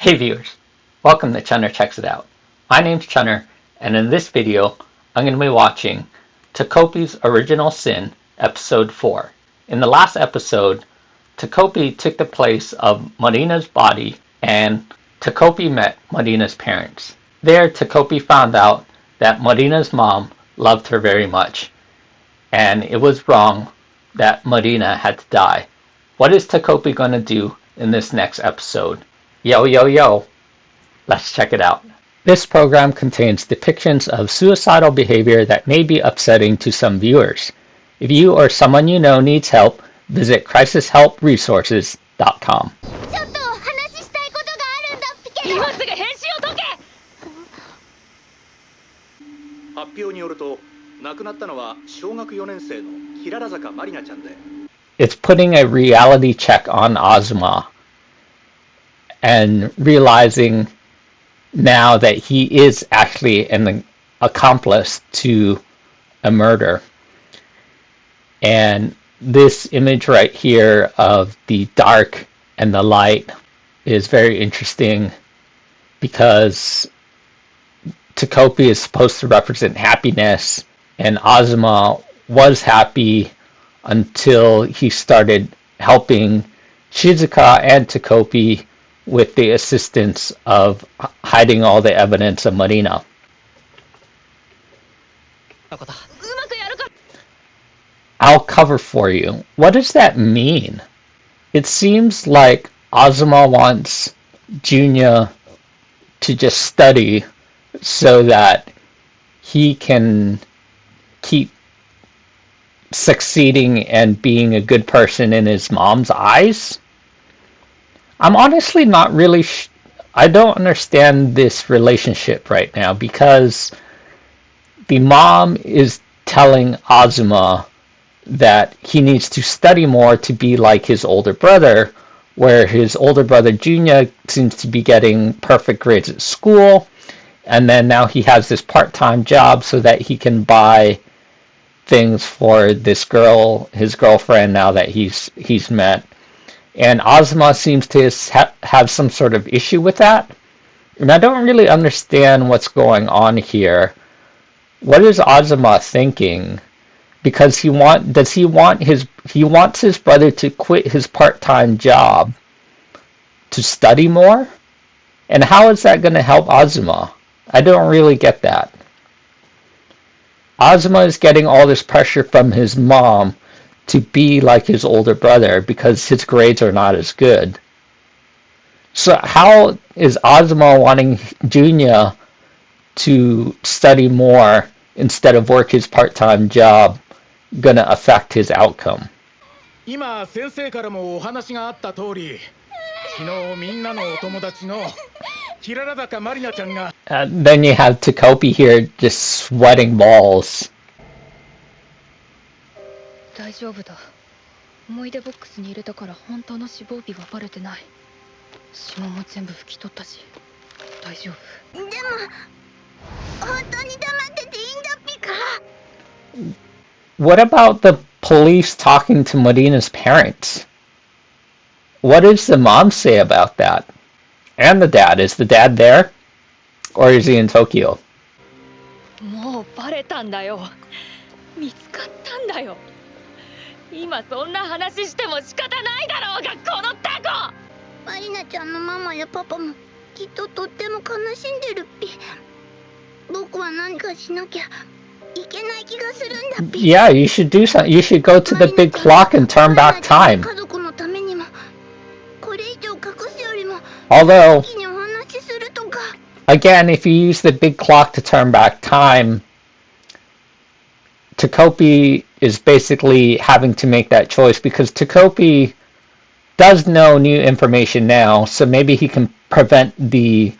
Hey viewers, welcome to Chunner Checks It Out. My name's Chunner, and in this video, I'm going to be watching Takopi's Original Sin, Episode 4. In the last episode, Takopi took the place of Marina's body, and Takopi met Marina's parents. There, Takopi found out that Marina's mom loved her very much, and it was wrong that Marina had to die. What is Takopi going to do in this next episode? Yo, let's check it out. This program contains depictions of suicidal behavior that may be upsetting to some viewers. If you or someone you know needs help, visit crisishelpresources.com. 発表によると、亡くなったのは小学4年生の平良坂まりなちゃんで。It's putting a reality check on Azuma and realizing now that he is actually an accomplice to a murder. And this image right here of the dark and the light is very interesting because Takopi is supposed to represent happiness, and Azuma was happy until he started helping Shizuka and Takopi with the assistance of hiding all the evidence of Marina. I'll cover for you. What does that mean? It seems like Azuma wants Junya to just study so that he can keep succeeding and being a good person in his mom's eyes. I'm honestly not really I don't understand this relationship right now because the mom is telling Azuma that he needs to study more to be like his older brother, where his older brother Junya seems to be getting perfect grades at school, and then now he has this part-time job so that he can buy things for this girl, his girlfriend, now that he's met. And Azuma seems to have some sort of issue with that. And I don't really understand what's going on here. What is Azuma thinking? Because he wants his brother to quit his part-time job to study more? And how is that going to help Azuma? I don't really get that. Azuma is getting all this pressure from his mom to be like his older brother because his grades are not as good. So how is Azuma wanting Junya to study more instead of work his part-time job going to affect his outcome? 今先生からもお話があった通り、昨日みんなのお友達の平良坂まりなちゃんが。Then you have Takopi here just sweating balls. 大丈夫だ。思い出ボックスに入れたから本当の死亡日はバレてない。指紋も全部拭き取ったし、大丈夫。でも本当に黙ってていいんだピカ。What about the police talking to Marina's parents? What does the mom say about that? And the dad. Is the dad there? Or is he in Tokyo? もうバレたんだよ。見つかったんだよ。今そんな話しても仕方ないだろうがこのタコ。マリナちゃんのママやパパもきっととっても悲しんでるっぴ。僕は何かしなきゃいけない気がするんだっぴ。Yeah, you should do something. You should go to the big clock and turn back time. 家族のためにもこれ以上隠すよりも Although, 先にお話しするとか。again, if you use the big clock to turn back time, Takopi is basically having to make that choice because Takopi does know new information now, so maybe he can prevent the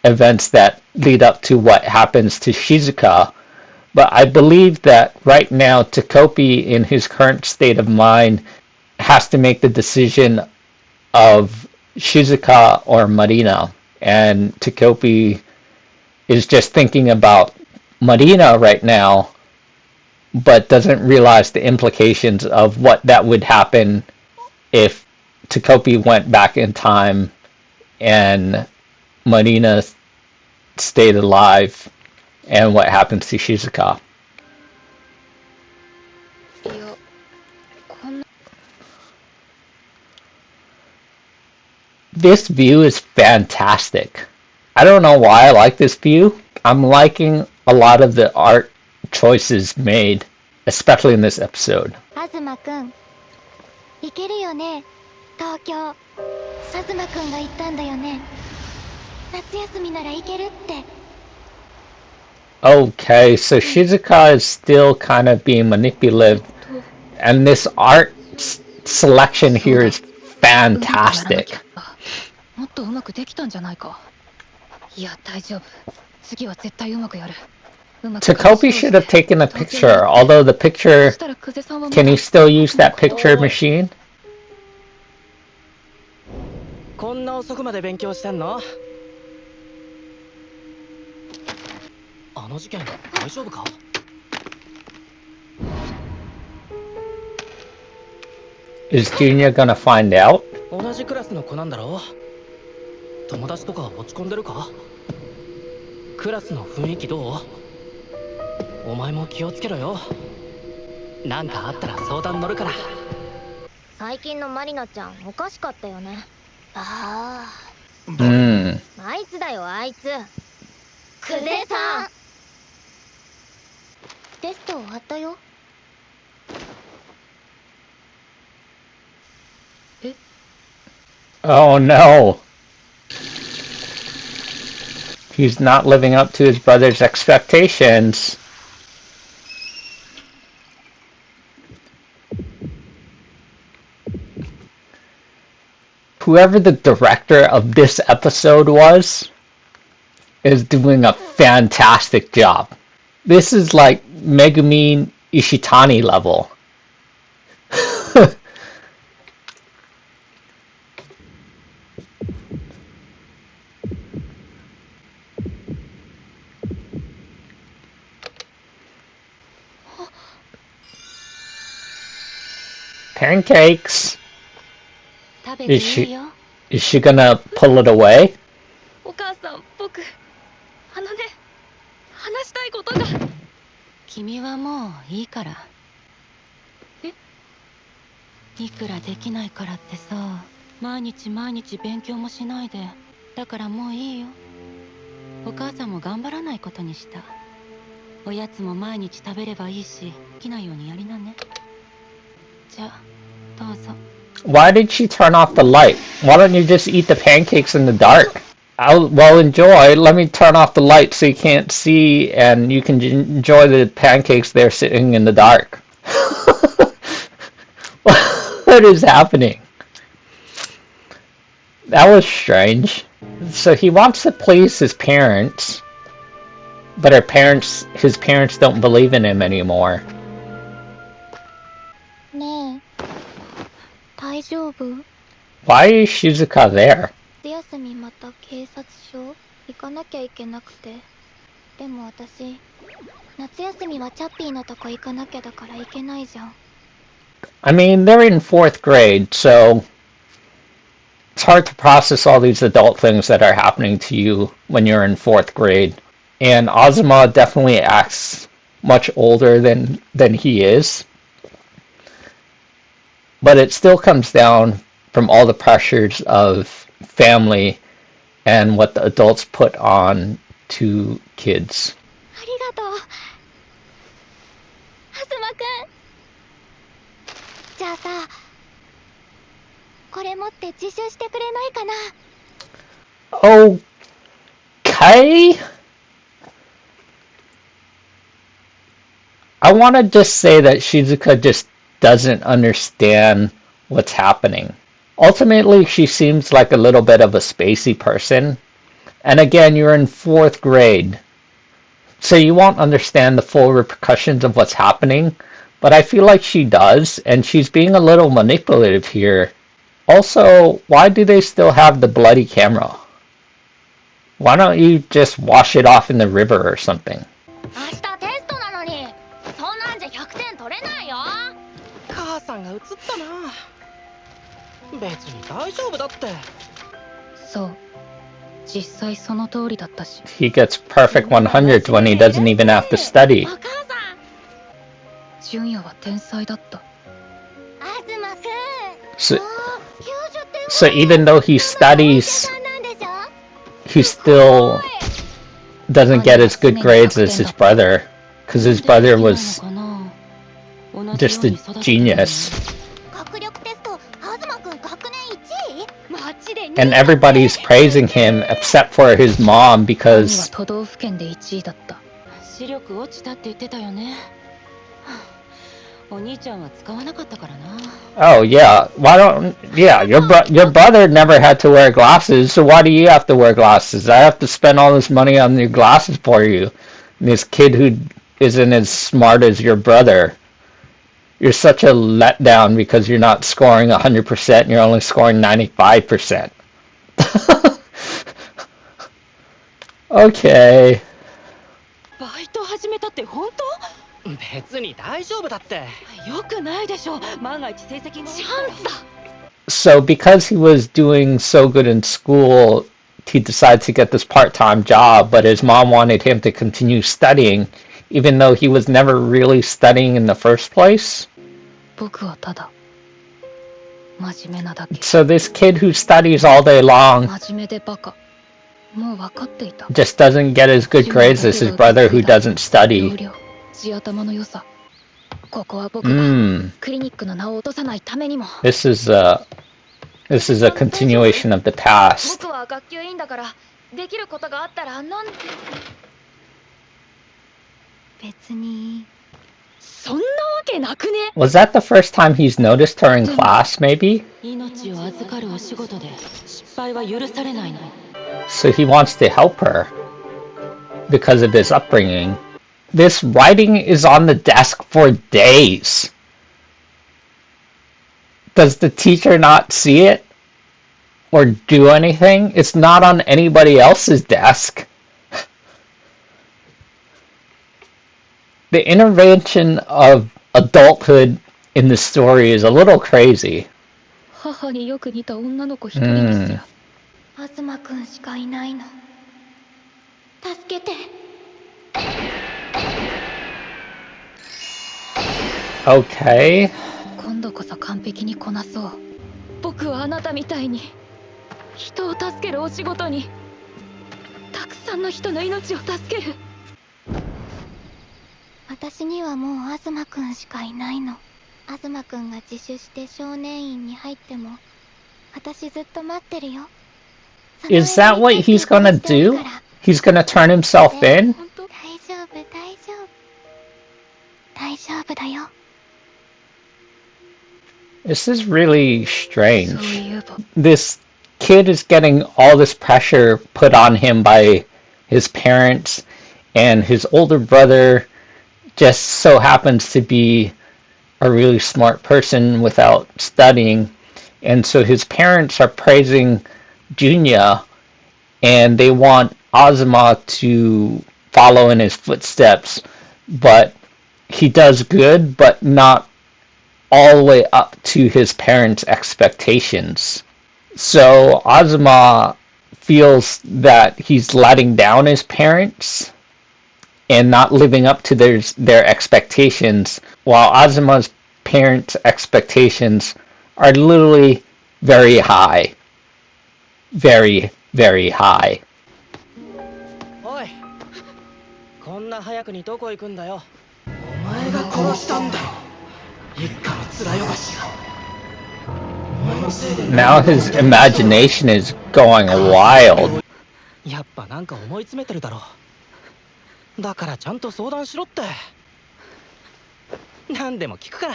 events that lead up to what happens to Shizuka. But I believe that right now Takopi, in his current state of mind, has to make the decision of Shizuka or Marina. And Takopi is just thinking about Marina right now, but doesn't realize the implications of what that would happen if Takopi went back in time and Marina stayed alive, and what happens to Shizuka. This view is fantastic. I don't know why I like this view. I'm liking a lot of the art choices made, especially in this episode. 東くん行けるよね東京東くんが言ったんだよね夏休みなら行けるって Okay, so Shizuka is still kind of being manipulative, and this art selection here is fantastic. もっとうまくできたんじゃないか。いや、大丈夫。次は絶対うまくやる。 Takopi should have taken a picture, although the picture... Can he still use that picture machine? こんな遅くまで勉強してんの？あの事件大丈夫か？ Is Junior gonna find out? 同じクラスの子なんだろう？友達とか落ち込んでるか？クラスの雰囲気どう？お前も気をつけろよ。なんかあったら相談乗るから。最近のマリナちゃんおかしかったよねあああいつだよあいつ久世さんテスト終わったよ Oh no! He's not living up to his brother's expectations. Whoever the director of this episode was is doing a fantastic job. This is like Megumi Ishitani level. Pancakes. Is she gonna pull it away? お母さん、僕、ね、話したいことが。君はもういいから。え？いくらできないからってさ、毎日勉強もしないで。だからもういいよ。お母さんも頑張らないことにした。おやつも毎日食べればいいし、好きなようにやりなね。じゃあ、どうぞ。 Why did she turn off the light? Why don't you just eat the pancakes in the dark? Well, enjoy. Let me turn off the light so you can't see and you can enjoy the pancakes there sitting in the dark. What is happening? That was strange. So he wants to please his parents, but his parents don't believe in him anymore. ねえ大丈夫 Why is Shizuka there? 夏休みまた警察署行かなきゃいけなくてでも私夏休みはチャッピーのとこ行かなきゃだから行けないじゃん I mean, they're in 4th grade, so it's hard to process all these adult things that are happening to you when you're in 4th grade. And Azuma definitely acts much older than he is. But it still comes down from all the pressures of family and what the adults put on to kids. ありがとう東くんじゃあさこれ持って自習してくれないかな Okay. I want to just say that Shizuka just doesn't understand what's happening. Ultimately, she seems like a little bit of a spacey person. And again, you're in 4th grade. So you won't understand the full repercussions of what's happening. But I feel like she does, and she's being a little manipulative here. Also, why do they still have the bloody camera? Why don't you just wash it off in the river or something? 明日テストなのにそんなんじゃ100点取れないよ母さんが映ったな。別に大丈夫だって。そう、実際その通りだったし。 He gets perfect 100s when he doesn't even have to study. お母さん、純也は天才だった。東くん So, 90点 so even though he studies, なんでしょ he still doesn't get as good grades as his brother, because his brother was just a genius. 学力テスト東くん学年1位マジで And everybody's praising him except for his mom 兄は because 都道府県で1位だった。視力落ちたって言ってたよね。お兄ちゃんは使わなかったからな。 oh yeah, why don't yeah, your brother never had to wear glasses, so why do you have to wear glasses? I have to spend all this money on your glasses for you. And this kid who isn't as smart as your brother. You're such a letdown because you're not scoring 100% and you're only scoring 95%. Okay. バイト始めたって本当？別に大丈夫だって。よくないでしょ。万が一成績がチャンスだ。 So because he was doing so good in school, he decided to get this part-time job, but his mom wanted him to continue studying, even though he was never really studying in the first place. 僕はただ真面目なだけ。 So this kid who studies all day long 真面目でバカ。もう分かっていた。 just doesn't get as good grades as his brother who doesn't 要 study. 領、地頭の良さ。ここは僕が クリニックの名を落とさないためにも。 This is a continuation of the past. 僕は学級委員だからできることがあったらなんて。別にそんなわけなくね。 Was that the first time he's noticed her in class, maybe? 命を預かるお仕事で失敗は許されないの。 So he wants to help her because of his upbringing. This writing is on the desk for days. Does the teacher not see it or do anything? It's not on anybody else's desk. The intervention of adulthood in the story is a little crazy. 母によく似た女の子一人ですら。東くんしかいないの助けて Okay. 今度こそ完璧にこなそう。僕はあなたみたいに人を助けるお仕事にたくさんの人の命を助ける。私にはもう東くんしかいないの東くんが自首して少年院に入っても私ずっと待ってるよ Is that what he's gonna do? He's gonna turn himself in? 本当？大丈夫大丈夫大丈夫だよ This is really そう strange. いえば This kid is getting all this pressure put on him by his parents, and his older brother just so happens to be a really smart person without studying. And so his parents are praising Junya, and they want Azuma to follow in his footsteps, but he does good, but not all the way up to his parents' expectations. So Azuma feels that he's letting down his parents and not living up to their expectations, while Azuma's parents' expectations are literally very high. Very, very high. おい、こんな早くにどこ行くんだよ。お前が殺したんだろ。一家の面よがしが。お前のせいで。 Now his imagination is going wild. やっぱなんか思い詰めてるだろ。だからちゃんと相談しろって。何でも聞くから。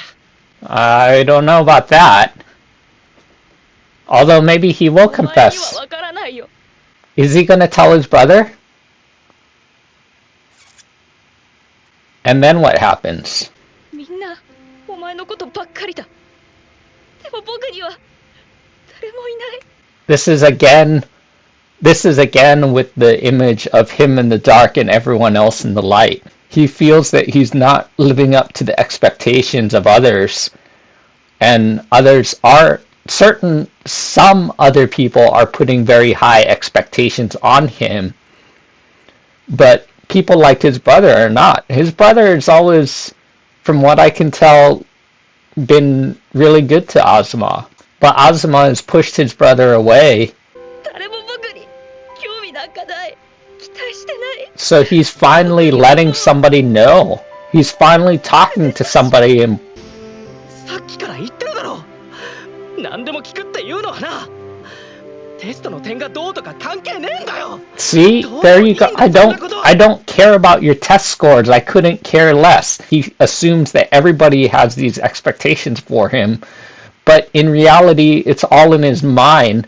I don't know about that. Although maybe he will お前には confess. わからないよ。 Is he gonna tell his brother? And then what happens? みんなお前のことばっかりだ。でも僕には誰もいない。 This is again with the image of him in the dark and everyone else in the light. He feels that he's not living up to the expectations of others, and others are some other people are putting very high expectations on him, but people like his brother are not. His brother has always, from what I can tell, been really good to Azuma, but Azuma has pushed his brother away. So he's finally letting somebody know. He's finally talking to somebody and さっきから言ってるだろ。何でも聞くっていうのはな。テストの点がどうとか関係ねえんだよ。 See, there you go. I don't care about your test scores. I couldn't care less. He assumes that everybody has these expectations for him, but in reality, it's all in his mind,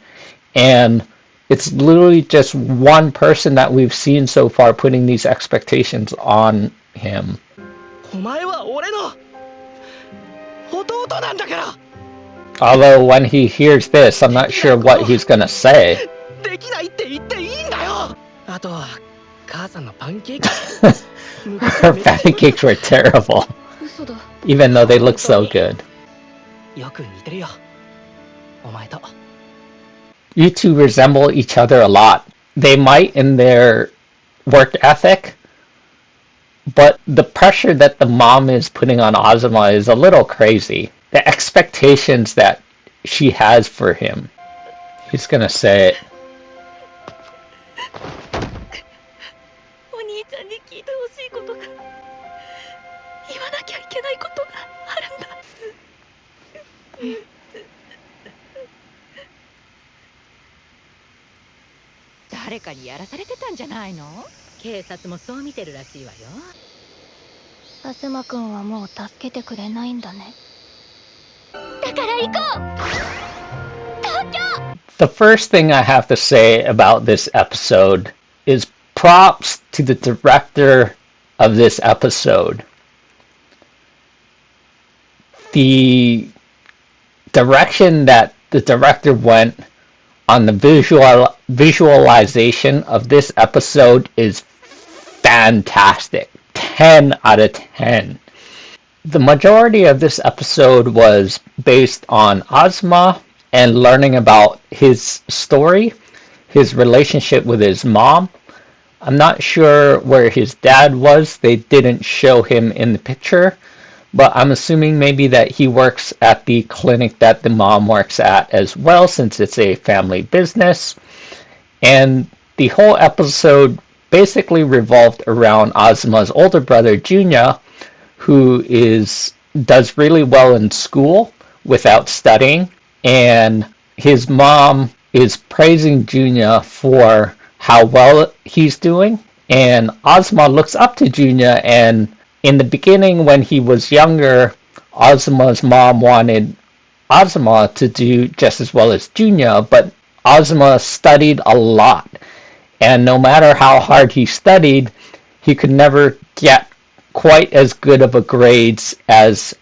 and it's literally just one person that we've seen so far putting these expectations on him. お前は俺の弟なんだから。 Although when he hears this, I'm not sure what he's gonna say. できないって言っていいんだよ。あとは母さんのパンケーキ。 Her pancakes were terrible, 嘘だ。 even though they look so good. よく似てるよ。お前と。 You two resemble each other a lot. They might in their work ethic, but the pressure that the mom is putting on Azuma is a little crazy. The expectations that she has for him. He's gonna say it. お兄ちゃんに聞いてほしいことが、言わなきゃいけないことがあるんだ。誰かにやらされてたんじゃないの？警察もそう見てるらしいわよ。アスマくんはもう助けてくれないんだね。 だから行こう。東京。 The first thing I have to say about this episode is props to the director of this episode. The direction that the director went on the visualization of this episode is fantastic. 10 out of 10. The majority of this episode was based on Azuma and learning about his story, his relationship with his mom. I'm not sure where his dad was. They didn't show him in the picture, but I'm assuming maybe that he works at the clinic that the mom works at as well, since it's a family business. And the whole episode basically revolved around Azuma's older brother, Junya, who does really well in school without studying, and his mom is praising Junya for how well he's doing, and Azuma looks up to Junya, and in the beginning when he was younger, Azuma's mom wanted Azuma to do just as well as Junya, but Azuma studied a lot, and no matter how hard he studied, he could never get quite as good of a grades as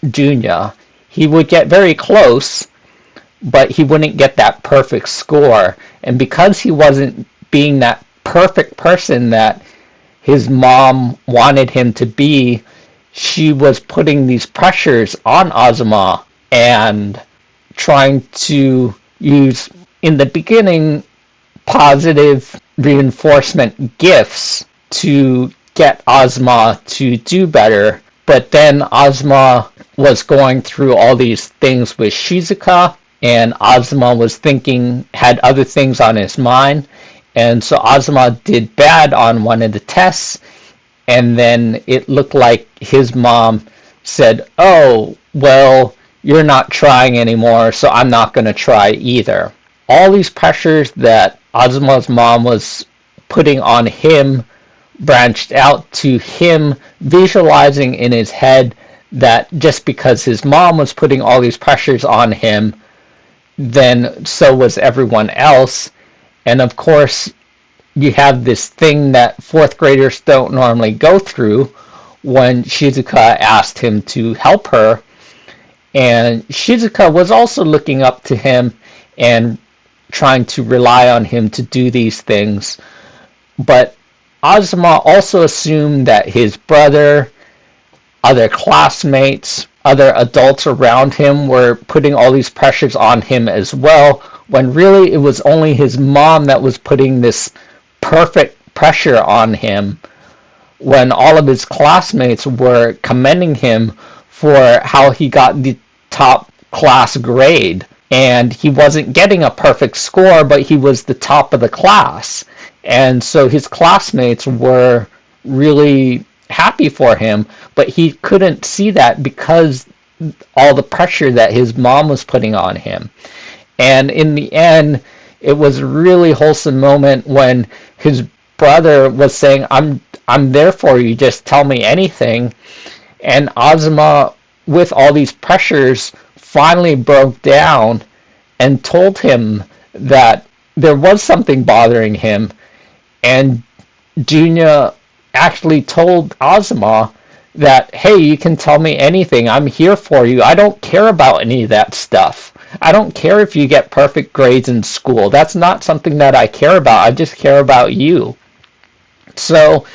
Junya. He would get very close, but he wouldn't get that perfect score. And because he wasn't being that perfect person that his mom wanted him to be, she was putting these pressures on Azuma and trying to use, in the beginning, positive reinforcement gifts to get Azuma to do better, but then Azuma was going through all these things with Shizuka, and Azuma had other things on his mind, and so Azuma did bad on one of the tests, and then it looked like his mom said, "Oh, well, you're not trying anymore, so I'm not going to try either." All these pressures that Azuma's mom was putting on him branched out to him visualizing in his head that just because his mom was putting all these pressures on him, then so was everyone else. And of course, you have this thing that fourth graders don't normally go through when Shizuka asked him to help her. And Shizuka was also looking up to him and trying to rely on him to do these things. But Azuma also assumed that his brother, other classmates, other adults around him were putting all these pressures on him as well, when really it was only his mom that was putting this perfect pressure on him, when all of his classmates were commending him for how he got the top class grade. And he wasn't getting a perfect score, but he was the top of the class. And so his classmates were really happy for him, but he couldn't see that because all the pressure that his mom was putting on him. And in the end, it was a really wholesome moment when his brother was saying, I'm there for you, just tell me anything. And Azuma, with all these pressures, finally broke down and told him that there was something bothering him. And Junya actually told Azuma that, hey, you can tell me anything. I'm here for you. I don't care about any of that stuff. I don't care if you get perfect grades in school. That's not something that I care about. I just care about you. So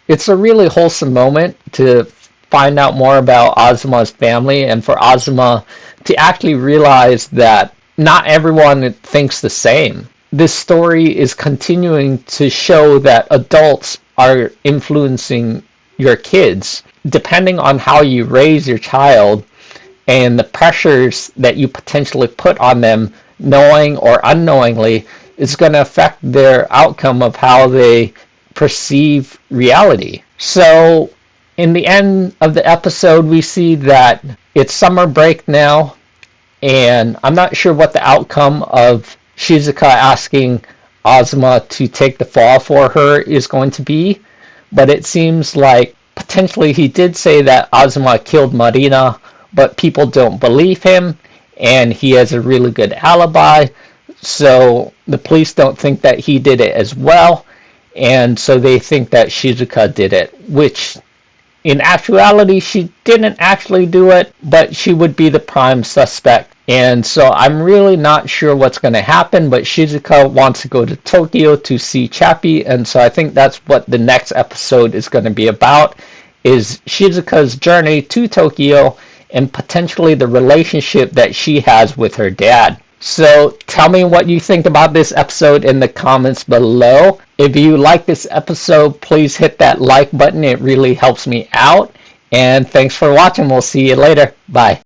it's a really wholesome moment to find out more about Azuma's family, and for Azuma to actually realize that not everyone thinks the same. This story is continuing to show that adults are influencing your kids. Depending on how you raise your child and the pressures that you potentially put on them, knowing or unknowingly, is going to affect their outcome of how they perceive reality. So in the end of the episode, we see that it's summer break now, and I'm not sure what the outcome of Shizuka asking Azuma to take the fall for her is going to be, but it seems like potentially he did say that Azuma killed Marina, but people don't believe him, and he has a really good alibi, so the police don't think that he did it as well, and so they think that Shizuka did it, which in actuality she didn't actually do it, but she would be the prime suspect. And so I'm really not sure what's going to happen, but Shizuka wants to go to Tokyo to see Chappie, and so I think that's what the next episode is going to be about, is Shizuka's journey to Tokyo and potentially the relationship that she has with her dad. So tell me what you think about this episode in the comments below. If you like this episode, please hit that like button. It really helps me out. And thanks for watching. We'll see you later. Bye.